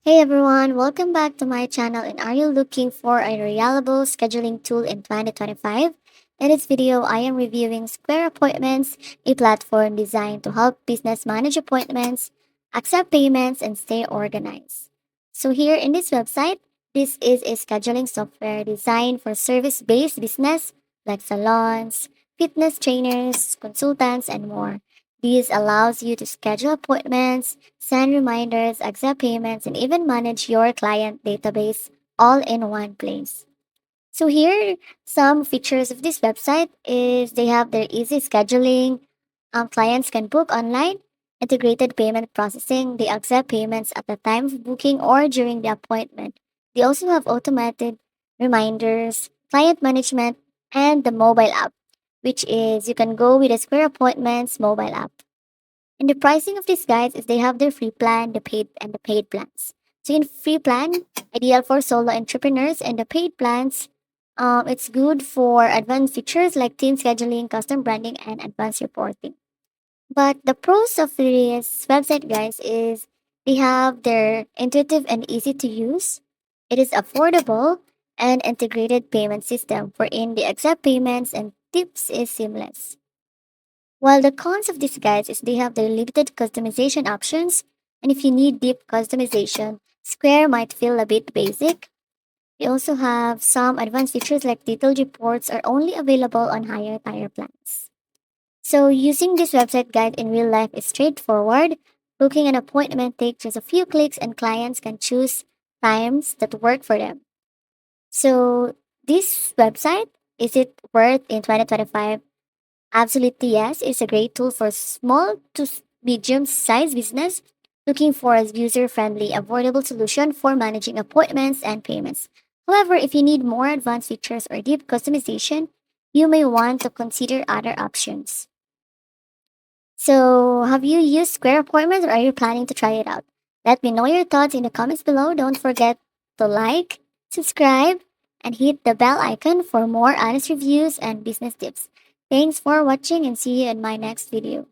Hey everyone, welcome back to my channel. And are you looking for a reliable scheduling tool in 2025? In this video, I am reviewing Square Appointments, a platform designed to help business manage appointments, accept payments, and stay organized. So here in this website, this is a scheduling software designed for service-based business like salons, fitness trainers, consultants, and more. This allows you to schedule appointments, send reminders, accept payments, and even manage your client database all in one place. So here, some features of this website is they have their easy scheduling. Clients can book online, integrated payment processing. They accept payments at the time of booking or during the appointment. They also have automated reminders, client management, and the mobile app, which is you can go with a Square Appointments mobile app. And the pricing of these guys is they have their free plan, the paid plans. So in free plan, ideal for solo entrepreneurs, and the paid plans, it's good for advanced features like team scheduling, custom branding, and advanced reporting. But the pros of this website, guys, is they have their intuitive and easy to use. It is affordable and integrated payment system wherein the accept payments and tips is seamless. While the cons of these guides is they have their limited customization options, and if you need deep customization, Square might feel a bit basic. They also have some advanced features like detailed reports are only available on higher tier plans. So using this website guide in real life is straightforward. Booking an appointment takes just a few clicks and clients can choose times that work for them. So this website, is it worth in 2025? Absolutely, yes. It's a great tool for small to medium sized business looking for a user friendly, affordable solution for managing appointments and payments. However, if you need more advanced features or deep customization, you may want to consider other options. So, have you used Square Appointments or are you planning to try it out? Let me know your thoughts in the comments below. Don't forget to like, subscribe, and hit the bell icon for more honest reviews and business tips. Thanks for watching and see you in my next video.